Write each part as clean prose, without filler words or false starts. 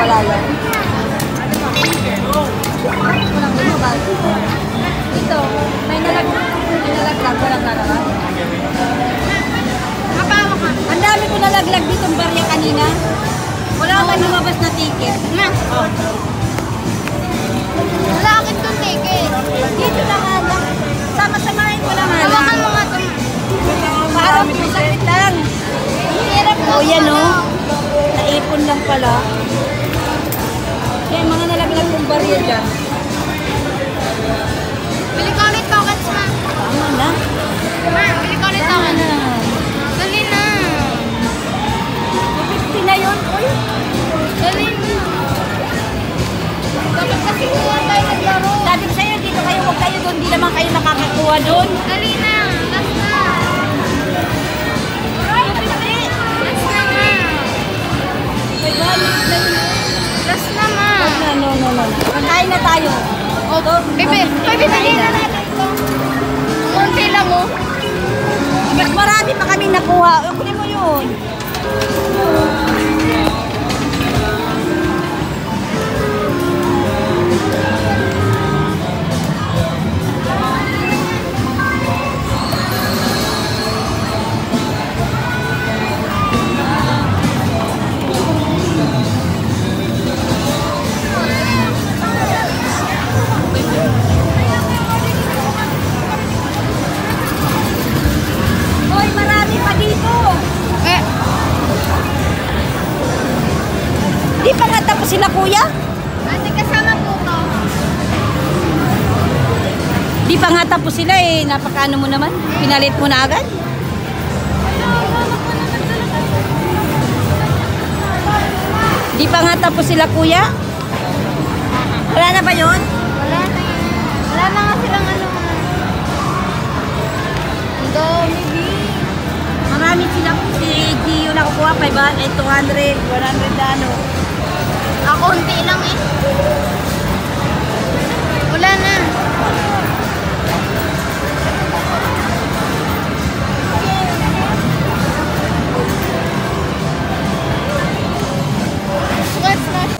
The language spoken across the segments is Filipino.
wala yan. Walang lumabas. Ito, may nalaglag, walang nalaglag. Ang dami ko nalaglag ditong barya kanina. Wala kang lumabas na ticket. Wala akin itong ticket. Dito na nga lang. Sama-samahin ko lang nga lang. Hawakan mo nga ito. Parang sakit lang. Hirap mo. O yan o. Naipon lang pala. Yan, mga nalaglag kong barya dyan. Bili ka ulit tokens, ma. Tama na. Ma, bili ka ulit Tama tokens. na. Dali na. 50 na yun. Uy. Dali na. Bakit kasi kuha tayo naglaro? Sabi ko sa'yo, dito kayo, huwag kayo doon. Di naman kayo nakakakuha doon. Dali na. Last na. Last na, ma. Last na, ma. No. Kakain na tayo. Bibili na natin ito. Kunti lang, oh. Mas marami pa kami nakuha. Kunin mo yun. Hoy, marami pa dito. Di pa nga tapos sila, kuya? Ate, kasama po to. Di pa nga tapos sila eh. Napakaano mo naman? Pinalit mo na agad? Di pa nga tapos sila, kuya? Wala na ba yun? Wala na yan. Wala na nga silang ano. Ang dami, B. Marami sila. Si Gio nakukuha 500, 200, 100 na ano. Konti lang eh. Wala na. What's that?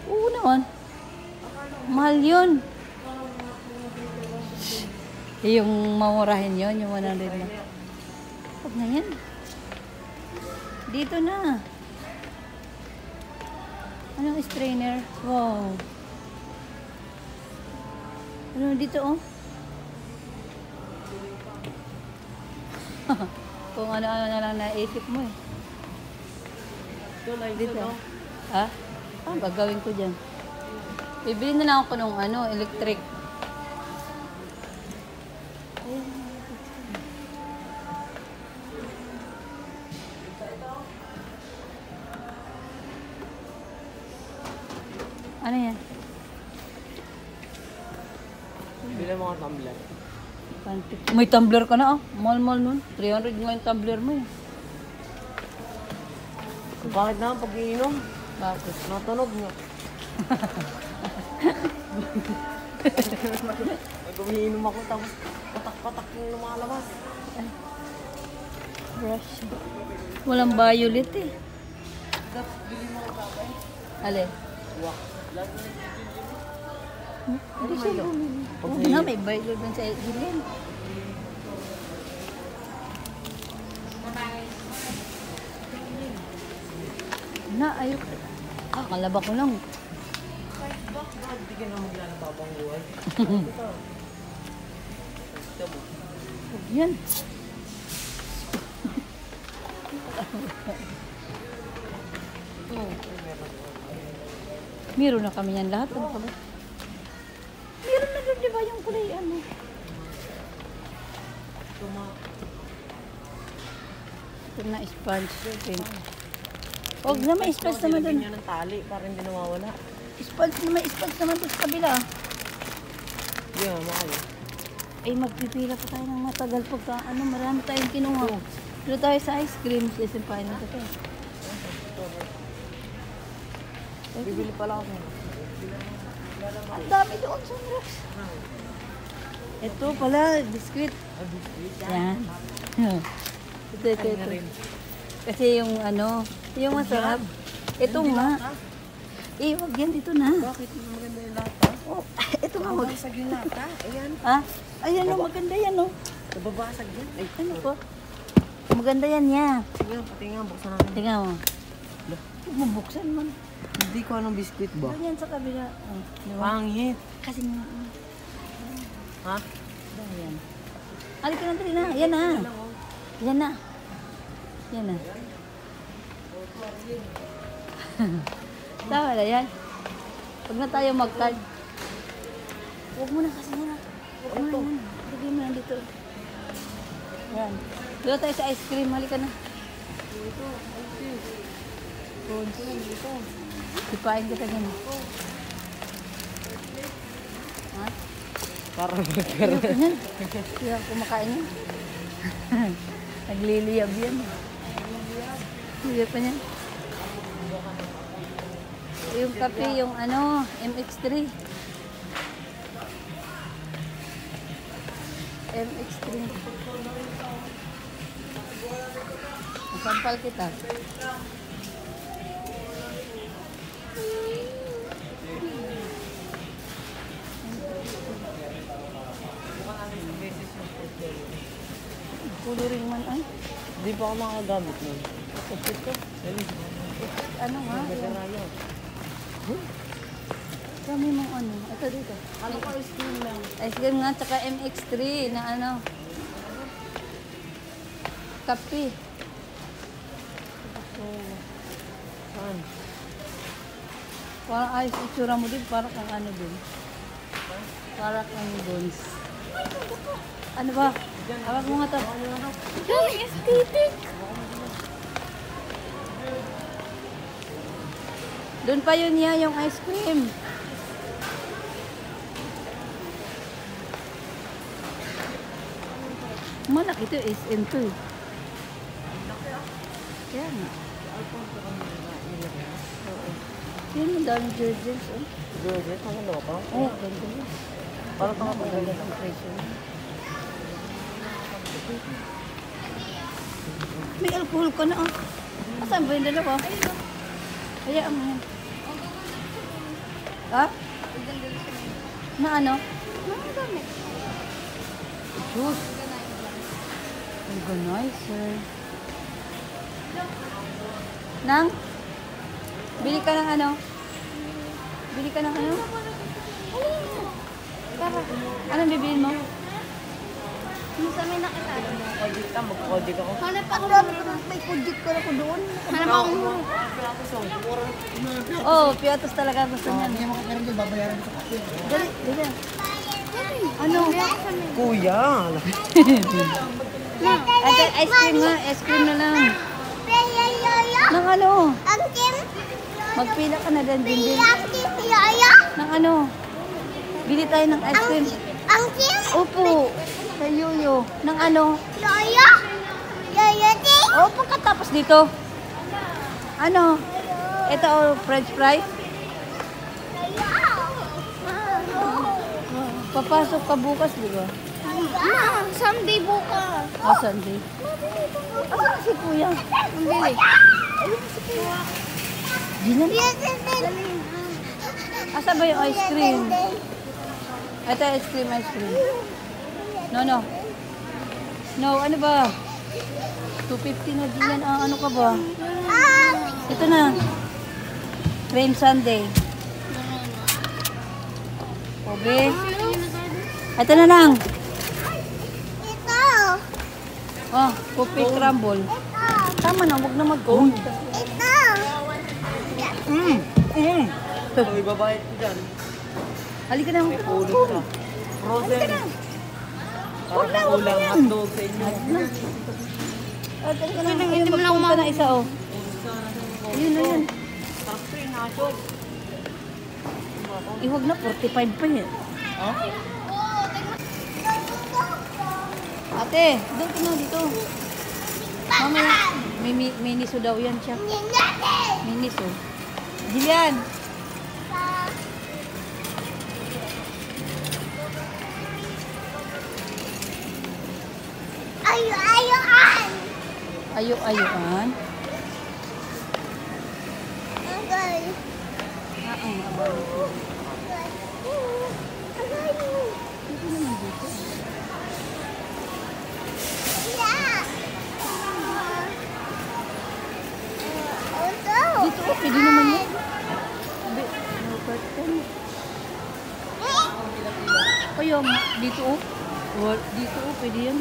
Oo naman. Mahal yun. Yung mamurahin yun, yung 100 na. Huwag na yan. Dito na. Anong strainer? Wow. Ano dito oh? Kung ano-ano na lang naisip mo eh. Dito. Ha? Ah, gagawin ko dyan. Bibili na lang ako ng ano, electric. Ano yan? Bili mo ang tumbler. May tumbler ka na oh. Mall nun. 300 nga yung tumbler mo eh. Bakit naman pag iinom? Bakit? Natunog nyo. Pag umiinom ako tapos patak-patak yung lumalabas. Brush. Walang violet eh. Bili mo ang babay. Alin? Wax. Hindi siya bumili. Oo na, may violet dun sa Gillian. Na, ayok. Ah, kalaba ko lang. Hindi ka na maglalababang buhay. Huwag yan. Meron na kami yan lahat. Ano ka ba? Meron na doon, di ba, yung kulay ano? Ito na sponge. Huwag na, may sponge naman doon. Niya ng tali para hindi nawawala. Sponge na, may sponge naman doon sa kabila. Hindi nga, mahal. Ay, magpipila pa tayo ng matagal pagka ano, marami tayong kinuha. Dito tayo sa ice cream. Sisimpahin na ito. Bibili pala ako. Ang dami doon sa rocks. Ito pala, biskuit. Yan. Ito. Kasi yung ano, yung masarap. Ito nga. Eh, wag yan dito na. Bakit? Maganda yung lata. Oh, ito nga wag. Babasag yung lata. Ayan. Ha? Ayan o, maganda yan o. Nababasag yan. Ay, Ano po? Maganda yan niya. sige, pati nga, buksan natin. Tingnan mo. Huwag mo buksan mo. Hindi ko anong biskuit ba? Doon yan sa kabila. Oh, di ba? Pangit. Kasi nga. Ha? Yan. Halika na dali na. Yan na. Yan na. Yan na. Tama na yan. Huwag na tayo mag-card. Huwag mo na kasi muna. Huwag mo na yan. Lagay mo na dito. Yan. Dito tayo sa ice cream. Halika na. Dito, dito. Sipain kita ganun. Ha? Parang Ayoko yan. Hindi ako kumakain yan. Nagliliyab yan. Hindi pa niyan. Yung kape, yung ano, MX3. MX3. Sampal kita. Coloring man ay. Hindi pa ako makagamit nun. Ito. Ano nga? Nagkarayo. Kami mong ano. Ito dito. Ano ko ice cream lang? Ice cream nga, tsaka MX3 na ano. Kape. Saan? Parang ayos itsura mo din, parang kang ano din. Parang kang bones. Ano ba? Hawak mo nga ito. Ay, aesthetic. Doon pa yun niya, yung ice cream. Malaki ito, SM2. Kaya nga. Oo. Yan ang daming Georgians, oh. Georgette, ang ganda pa? Oh, ganda yun. Parang Ang makapaganda. ganda ng presyo. May alcohol ka na, oh. Asan ba yung dalawa? Hayaan mo yan. Ha? Na ano? Juice. Organizer. Nang? Bili ka ng ano? Bili ka ng ano? Anong bibilin mo? Ano sa amin nakita? Kojik ka, mag-kojik ako. Hanap ako. May kudjit ko na ko doon. Hanap ako. Oh, piatos talaga gusto niya. Dali, dali. Ano? Kuya. Ate, ice cream nga. Ice cream na lang. Nang ano? Magpila ka na din din. Nang ano? Bili tayo ng ice cream. Opo. Kay Yoyo. Nang ano? Oh, pagkatapos dito. Ano? Ito, oh, french fries. Papasok ka bukas, di ba? Someday bukas. Ah, Sunday. Asa si Kuya? Ang bili. Dinan? Asa ba yung ice cream? Ito, ice cream. No. No, ano ba? 250 na diyan. Ah, ano ka ba? Ito na. Cream sundae. Obe. Ito na lang. Oh, coffee crumble. Tama na, huwag na mag-gold. May babayad ko dyan. Halika na. May pulot ka. Frozen. Parang kulang hotdog sa inyo. Halika na. Ayun, mag-phone ka na isa, oh. Ayun na yan. Sarap to yung nachos. Iwag na, 45 pa yan. Ha? Ate, doon ka na dito. Mamaya, may niso daw yan siya. May niso. Jillian. Ayo-ayoan. Ang abang ko. Dito naman dito. Dito, okay din naman yan. Sabi, no curtain. Ayaw, dito oh. Dito oh, pwede yan.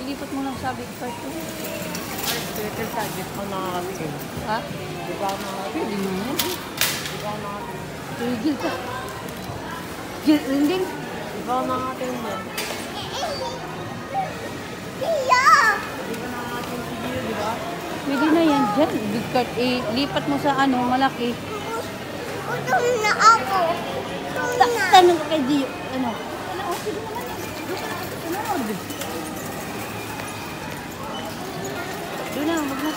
Ilipat mo lang sabi carton. Special target ko na kami. Ha? Di ba ako nakakita? Pwede mo yan. Di ba ako nakakita? Tigil ka. Rinding. Di ba ako nakakita yan? Di ba nakakita si Gio, di ba? Pwede na yan dyan. Big cart. Lipat mo sa ano, malaki. Tanong ka kay Gio. Ano? Ano? Okay naman yan. Doon ka nakakasunod. Doon na, wag na.